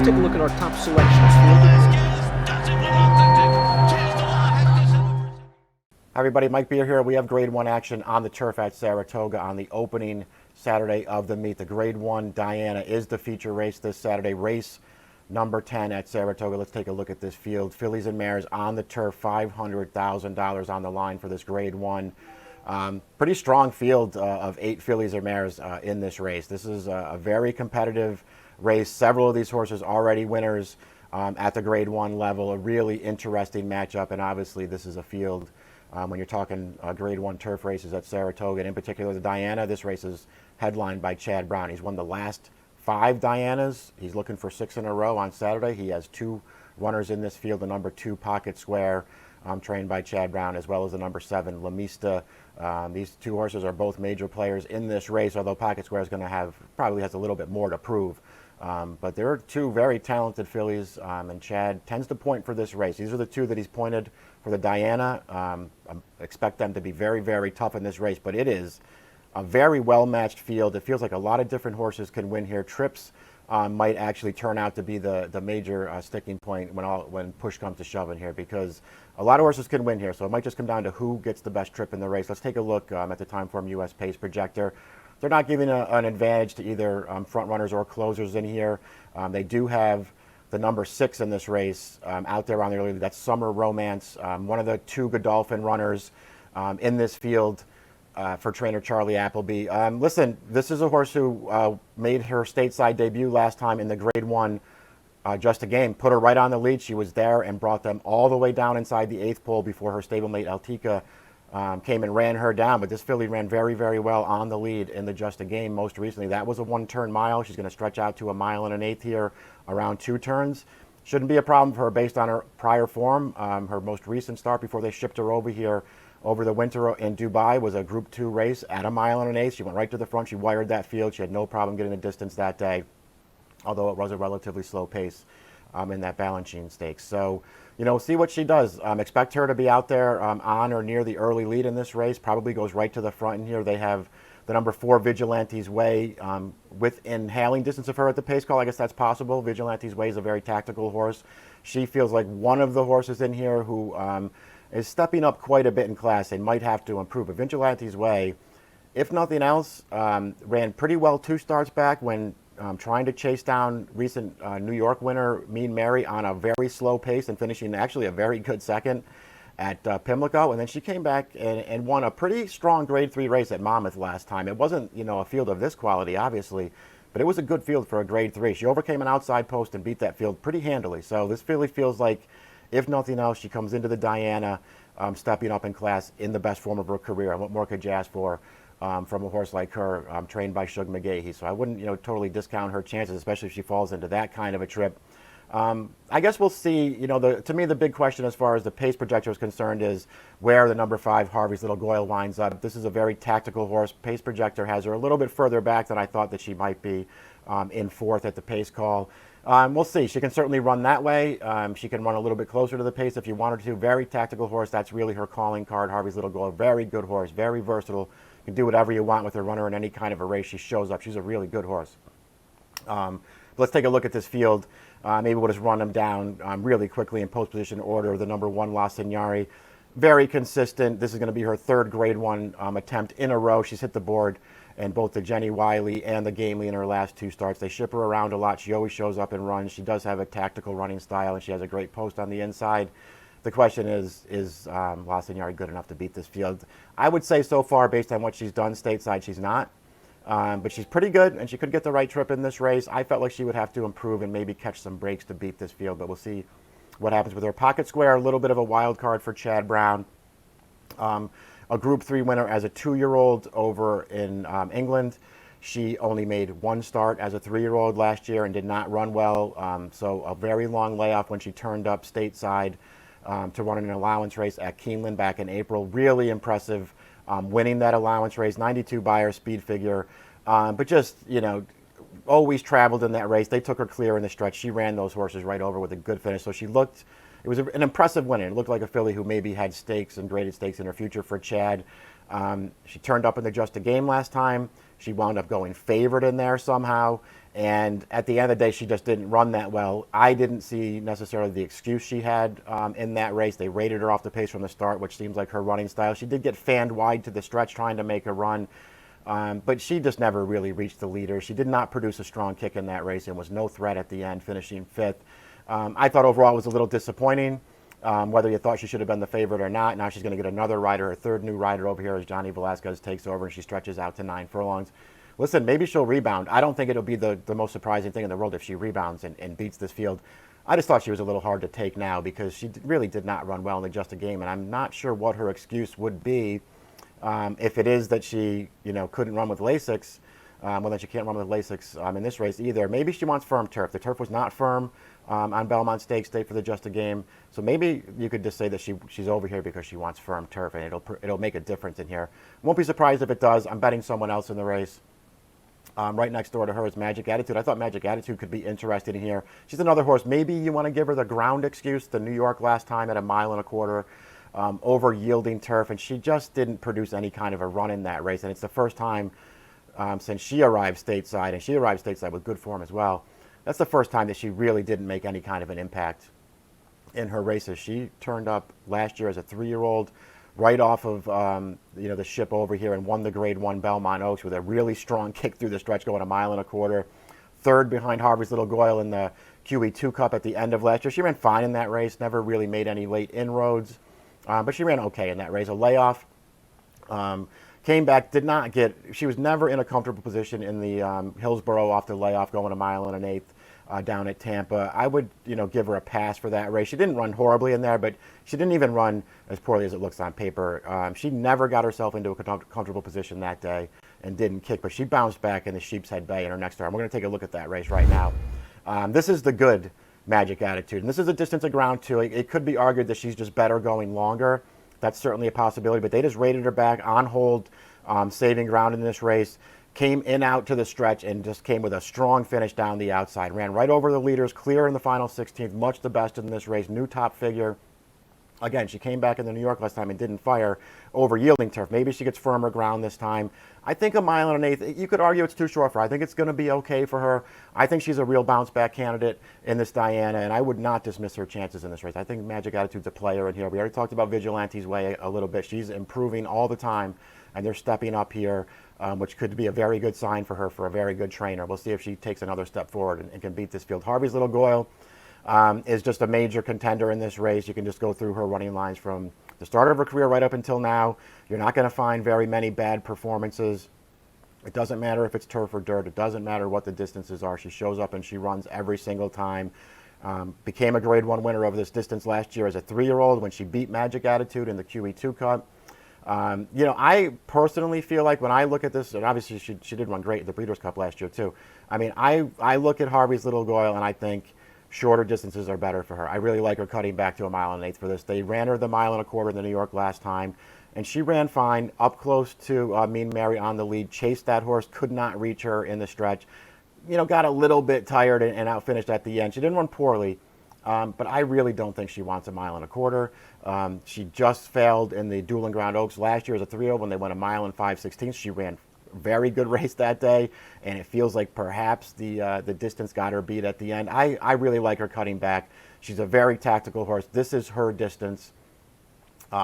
take a look at our top selections. Hi everybody, Mike Beer here. We have Grade 1 action on the turf at Saratoga on the opening Saturday of the meet. The Grade 1 Diana is the feature race this Saturday, race number 10 at Saratoga. Let's take a look at this field. Fillies and mares on the turf, $500,000 on the line for this Grade 1. Pretty strong field of 8 fillies or mares in this race. This is a very competitive race. Several of these horses already winners at the Grade 1 level. A really interesting matchup, and obviously this is a field when you're talking Grade 1 turf races at Saratoga, and in particular the Diana. This race is headlined by Chad Brown. He's won the last 5 Dianas. He's looking for 6 in a row on Saturday. He has 2 runners in this field, the number 2 Pocket Square, trained by Chad Brown, as well as the number 7 Lamista. These 2 horses are both major players in this race, although Pocket Square is going to probably has a little bit more to prove. But there are 2 very talented fillies, and Chad tends to point for this race. These are the 2 that he's pointed for the Diana. I expect them to be very, very tough in this race, but it is a very well-matched field. It feels like a lot of different horses can win here. Trips might actually turn out to be the major sticking point when push comes to shove in here, because a lot of horses can win here. So it might just come down to who gets the best trip in the race. Let's take a look at the Timeform US Pace Projector. They're not giving an advantage to either front runners or closers in here. They do have the number 6 in this race out there on the early lead. That's Summer Romance, one of the 2 Godolphin runners in this field for trainer Charlie Appleby. Listen, this is a horse who made her stateside debut last time in the Grade 1 Just a Game. Put her right on the lead. She was there and brought them all the way down inside the 8th pole before her stablemate Altica came and ran her down. But this filly ran very, very well on the lead in the Just a Game most recently. That was a 1-turn mile. She's going to stretch out to a 1 1/8 here, around 2 turns. Shouldn't be a problem for her based on her prior form. Her most recent start before they shipped her over here over the winter in Dubai was a Group 2 race at a 1 1/8. She went right to the front. She wired that field. She had no problem getting the distance that day, although it was a relatively slow pace in that Balanchine Stakes. So, see what she does. Expect her to be out there on or near the early lead in this race. Probably goes right to the front in here. They have the number 4 Vigilante's Way within hailing distance of her at the pace call. I guess that's possible. Vigilante's Way is a very tactical horse. She feels like one of the horses in here who is stepping up quite a bit in class and might have to improve. But Vigilante's Way, if nothing else, ran pretty well 2 starts back when trying to chase down recent New York winner Mean Mary on a very slow pace and finishing actually a very good second at Pimlico. And then she came back and won a pretty strong Grade 3 race at Monmouth last time. It wasn't, a field of this quality, obviously, but it was a good field for a Grade 3. She overcame an outside post and beat that field pretty handily. So this filly feels like, if nothing else, she comes into the Diana stepping up in class in the best form of her career. And what more could you ask for from a horse like her, trained by Shug McGahee? So I wouldn't, totally discount her chances, especially if she falls into that kind of a trip. I guess we'll see. To me, the big question as far as the pace projector is concerned is where the number 5 Harvey's Little Goyle winds up. This is a very tactical horse. Pace projector has her a little bit further back than I thought that she might be in 4th at the pace call. We'll see. She can certainly run that way. She can run a little bit closer to the pace if you want her to. Very tactical horse. That's really her calling card, Harvey's Little Goyle. Very good horse. Very versatile. You can do whatever you want with her runner in any kind of a race. She shows up. She's a really good horse. Let's take a look at this field. Maybe we'll just run them down really quickly in post position order. The number 1 La Signari, very consistent. This is going to be her 3rd Grade 1 attempt in a row. She's hit the board in both the Jenny Wiley and the Gamely in her last 2 starts. They ship her around a lot. She always shows up and runs. She does have a tactical running style, and she has a great post on the inside. The question is La Signari good enough to beat this field? I would say so far, based on what she's done stateside, she's not. But she's pretty good, and she could get the right trip in this race. I felt like she would have to improve and maybe catch some breaks to beat this field, but we'll see what happens with her. Pocket Square, a little bit of a wild card for Chad Brown. A Group 3 winner as a 2-year-old over in England. She only made 1 start as a 3-year-old last year and did not run well. So a very long layoff when she turned up stateside to run an allowance race at Keeneland back in April. Really impressive winning that allowance race, 92 Beyer speed figure. But just, always traveled in that race. They took her clear in the stretch. She ran those horses right over with a good finish. So she looked, it was an impressive win. It looked like a filly who maybe had stakes and graded stakes in her future for Chad. She turned up in the Just a Game last time. She wound up going favored in there somehow. And at the end of the day, she just didn't run that well. I didn't see necessarily the excuse she had in that race. They rated her off the pace from the start, which seems like her running style. She did get fanned wide to the stretch trying to make a run, but she just never really reached the leader. She did not produce a strong kick in that race and was no threat at the end, finishing fifth. I thought overall it was a little disappointing. Whether you thought she should have been the favorite or not, now she's going to get another rider, her third new rider over here as Johnny Velasquez takes over and she stretches out to 9 furlongs. Listen, maybe she'll rebound. I don't think it'll be the most surprising thing in the world if she rebounds and beats this field. I just thought she was a little hard to take now because she really did not run well in the Just a Game, and I'm not sure what her excuse would be if it is that she, couldn't run with Lasix. Well, then she can't run with Lasix in this race either. Maybe she wants firm turf. The turf was not firm on Belmont Stakes Day for the Just a Game, so maybe you could just say that she's over here because she wants firm turf, and it'll make a difference in here. Won't be surprised if it does. I'm betting someone else in the race. Right next door to her is Magic Attitude. I thought Magic Attitude could be interested in here. She's another horse. Maybe you want to give her the ground excuse. The New York last time at 1.25 miles, over yielding turf, and she just didn't produce any kind of a run in that race. And it's the first time since she arrived stateside, and she arrived stateside with good form as well. That's the first time that she really didn't make any kind of an impact in her races. She turned up last year as a 3-year-old. Right off of the ship over here and won the Grade 1 Belmont Oaks with a really strong kick through the stretch going 1.25 miles. Third behind Harvey's Little Goyle in the QE2 Cup at the end of last year. She ran fine in that race, never really made any late inroads, but she ran okay in that race. A layoff, came back, she was never in a comfortable position in the Hillsborough off the layoff going 1.125 miles. Down at Tampa. I would, give her a pass for that race. She didn't run horribly in there, but she didn't even run as poorly as it looks on paper. She never got herself into a comfortable position that day and didn't kick, but she bounced back in the Sheep's Head Bay in her next start. We're going to take a look at that race right now. This is the good Magic Attitude, and this is a distance of ground too. It could be argued that she's just better going longer. That's certainly a possibility, but they just rated her back on hold, saving ground in this race. Came in out to the stretch and just came with a strong finish down the outside. Ran right over the leaders, clear in the final 16th, much the best in this race, new top figure. Again, she came back in the New York last time and didn't fire over yielding turf. Maybe she gets firmer ground this time. I think 1.125 miles, you could argue it's too short for her. I think it's going to be okay for her. I think she's a real bounce back candidate in this Diana, and I would not dismiss her chances in this race. I think Magic Attitude's a player in here. We already talked about Vigilante's Way a little bit. She's improving all the time, and they're stepping up here. Which could be a very good sign for her, for a very good trainer. We'll see if she takes another step forward and can beat this field. Harvey's Little Goyle is just a major contender in this race. You can just go through her running lines from the start of her career right up until now. You're not going to find very many bad performances. It doesn't matter if it's turf or dirt. It doesn't matter what the distances are. She shows up and she runs every single time. Became a Grade 1 winner over this distance last year as a 3-year-old when she beat Magic Attitude in the QE2 Cup. I personally feel like when I look at this, and obviously she did run great at the Breeders' Cup last year too. I mean, I look at Harvey's Little Goyle and I think shorter distances are better for her. I really like her cutting back to 1.125 miles for this. They ran her the 1.25 miles in the New York last time, and she ran fine, up close to Mean Mary on the lead, chased that horse, could not reach her in the stretch. Got a little bit tired and outfinished at the end. She didn't run poorly. But I really don't think she wants 1.25 miles. She just failed in the Dueling Ground Oaks last year as a 3-year-old when they went 1 mile and 5/16. She ran a very good race that day, and it feels like perhaps the distance got her beat at the end. I really like her cutting back. She's a very tactical horse. This is her distance.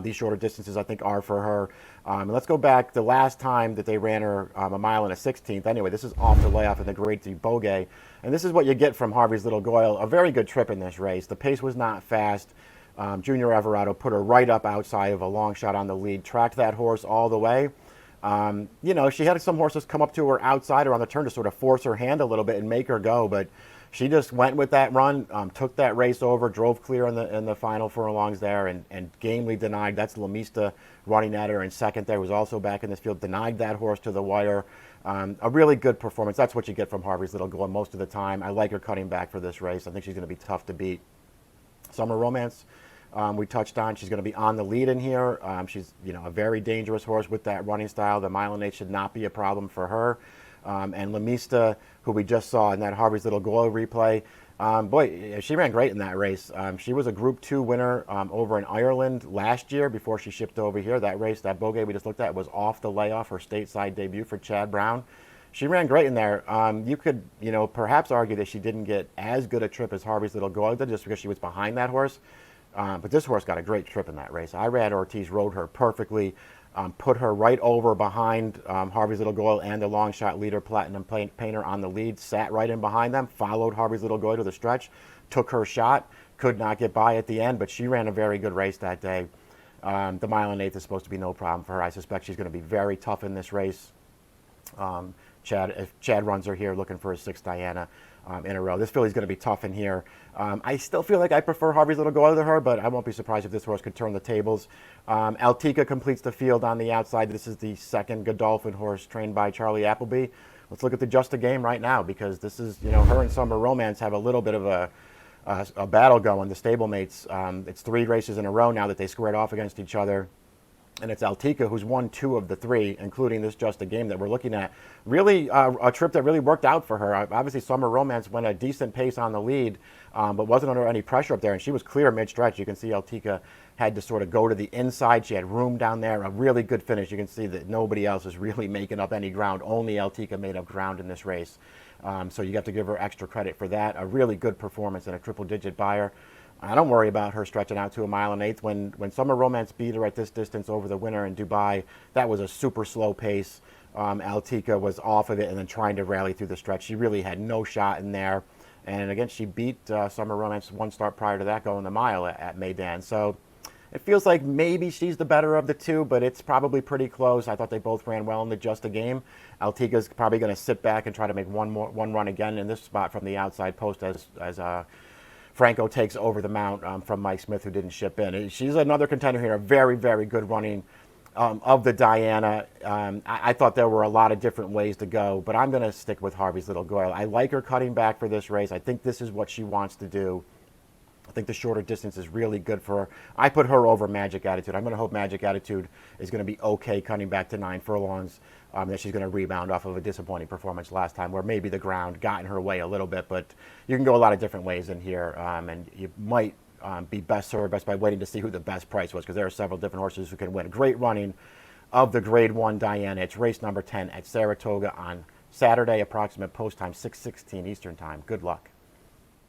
These shorter distances, I think, are for her. Let's go back. The last time that they ran her 1 mile and a 16th. Anyway, this is off the layoff in the Grade 3 Bogey. And this is what you get from Harvey's Little Goyle. A very good trip in this race. The pace was not fast. Junior Everado put her right up outside of a long shot on the lead. Tracked that horse all the way. She had some horses come up to her outside or on the turn to sort of force her hand a little bit and make her go. But she just went with that run, took that race over, drove clear in the final furlongs there, and gamely denied. That's Lamista running at her in second there, who's also back in this field, denied that horse to the wire. A really good performance. That's what you get from Harvey's Little Goyle most of the time. I like her cutting back for this race. I think she's going to be tough to beat. Summer Romance, we touched on. She's going to be on the lead in here. She's a very dangerous horse with that running style. The 1.8 miles should not be a problem for her. And Lamista, who we just saw in that Harvey's Little Goyle replay, she ran great in that race. She was a Group 2 winner over in Ireland last year before she shipped over here. That race, that Bogey we just looked at, was off the layoff, her stateside debut for Chad Brown. She ran great in there. You could, perhaps argue that she didn't get as good a trip as Harvey's Little Goyle did just because she was behind that horse. But this horse got a great trip in that race. Irad Ortiz rode her perfectly, put her right over behind Harvey's Little Goyle and the long shot leader, Platinum Painter, on the lead, sat right in behind them, followed Harvey's Little Goyle to the stretch, took her shot, could not get by at the end, but she ran a very good race that day. The mile and eighth is supposed to be no problem for her. I suspect she's going to be very tough in this race. If Chad runs her here looking for his sixth Diana in a row. This filly's going to be tough in here. I still feel like I prefer Harvey's Little Goyle to her, but I won't be surprised if this horse could turn the tables. Altica completes the field on the outside. This is the second Godolphin horse trained by Charlie Appleby. Let's look at the Just a Game right now, because this is, her and Summer Romance have a little bit of a battle going, the stablemates. It's 3 races in a row now that they squared off against each other. And it's Altica who's won 2 of the 3, including this Just a Game that we're looking at. Really, a trip that really worked out for her. Obviously, Summer Romance went a decent pace on the lead, but wasn't under any pressure up there, and she was clear mid-stretch. You can see Altica had to sort of go to the inside. She had room down there, a really good finish. You can see that nobody else is really making up any ground. Only Altica made up ground in this race. So you have to give her extra credit for that. A really good performance and a triple-digit buyer. I don't worry about her stretching out to a mile and eighth. When Summer Romance beat her at this distance over the winter in Dubai, that was a super slow pace. Altica was off of it and then trying to rally through the stretch. She really had no shot in there. And again, she beat Summer Romance 1 start prior to that going the mile at Meydan. So it feels like maybe she's the better of the 2, but it's probably pretty close. I thought they both ran well in the Just a Game. Altica's probably going to sit back and try to make one run again in this spot from the outside post as Franco takes over the mount from Mike Smith, who didn't ship in. She's another contender here, a very, very good running of the Diana. I thought there were a lot of different ways to go, but I'm going to stick with Harvey's Little Goyle. I like her cutting back for this race. I think this is what she wants to do. I think the shorter distance is really good for her. I put her over Magic Attitude. I'm going to hope Magic Attitude is going to be okay cutting back to 9 furlongs, that she's going to rebound off of a disappointing performance last time where maybe the ground got in her way a little bit, but you can go a lot of different ways in here, and you might be best served by waiting to see who the best price was, because there are several different horses who can win. Great running of the Grade 1 Diana. It's race number 10 at Saratoga on Saturday, approximate post time 6:16 Eastern Time. Good luck.